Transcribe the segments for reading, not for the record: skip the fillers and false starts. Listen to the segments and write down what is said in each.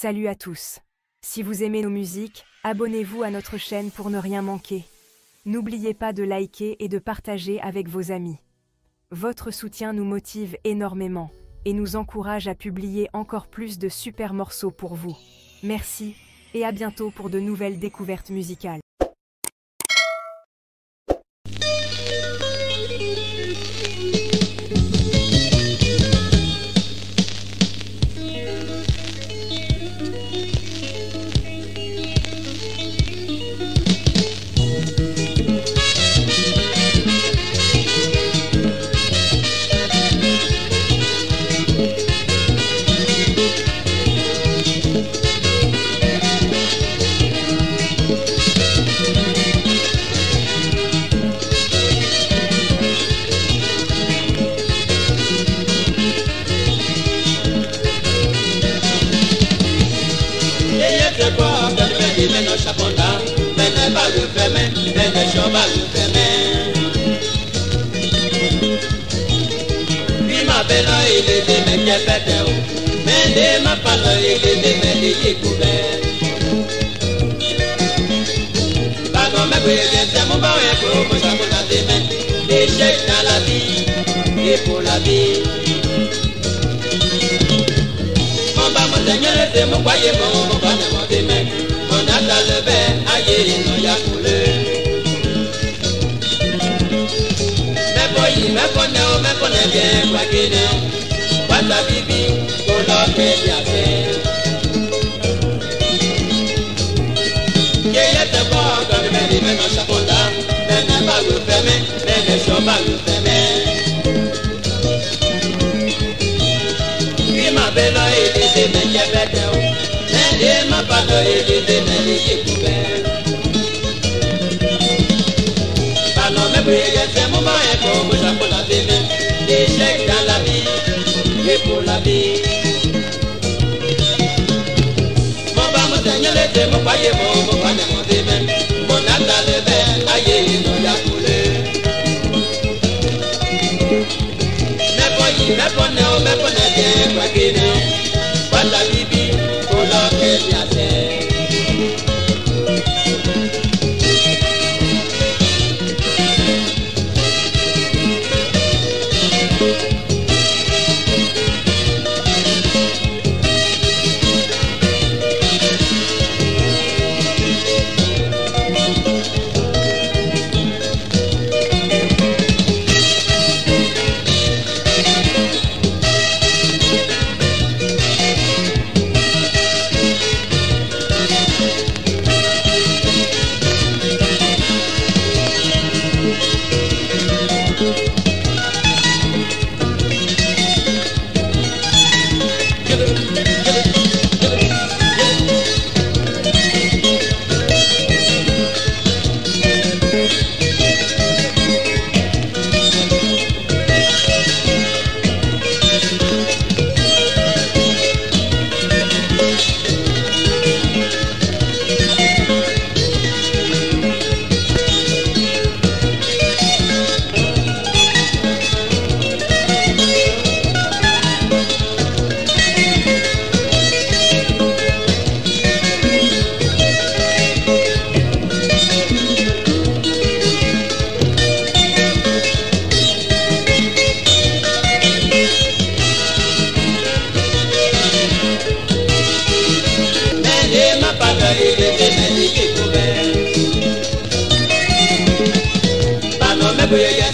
Salut à tous. Si vous aimez nos musiques, abonnez-vous à notre chaîne pour ne rien manquer. N'oubliez pas de liker et de partager avec vos amis. Votre soutien nous motive énormément et nous encourage à publier encore plus de super morceaux pour vous. Merci et à bientôt pour de nouvelles découvertes musicales. Meno chaponda, mene ba le feme, mene choba le feme. Bima bela ile de me kepete o, mene ma pala ile de me de yekube. Bago me bwele se mo ba we ko mo chaponda de me, échec dans la vie, et pour la vie. Mon ba mo seigneur de mo kwaye mo ba ne mo de me. On a le verre, aïe, non y'a coulé. Mais connaît bien, quoi qu'il est. Pas ta bibi, pour l'homme bien fait. Y'a de bon, comme le mène, mais non, chaponda. Mais n'est pas le fermé, mais ne sont pas le fermé. Puis ma belle, il était, mais il y avait et ma pano et les démêlés couverts. Pano me brille, c'est mon moment et pour moi, j'ai pour la vie, des chèques dans la vie, et pour la vie. Mon bas, mon seigneur, les mon paye, mon pané, mon démêlé, mon ata le verre, aïe, non, y'a coulé. Mais prenez bien, quoi qu'il est, pas la bibi.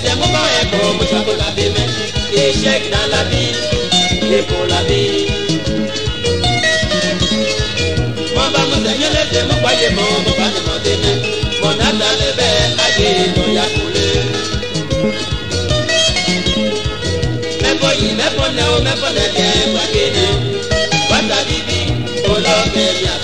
C'est mon moment et pour moi, j'ai pour la vie, mais échec dans la vie, et pour la vie. Mon bas, mon seigneur, laissez mon foyer, mon pas de mon démé, mon âme dans le verre, aïe, non, y'a coulé. Mais prenez bien, quoi qu'il est, quoi ta bibi, pour l'homme est bien.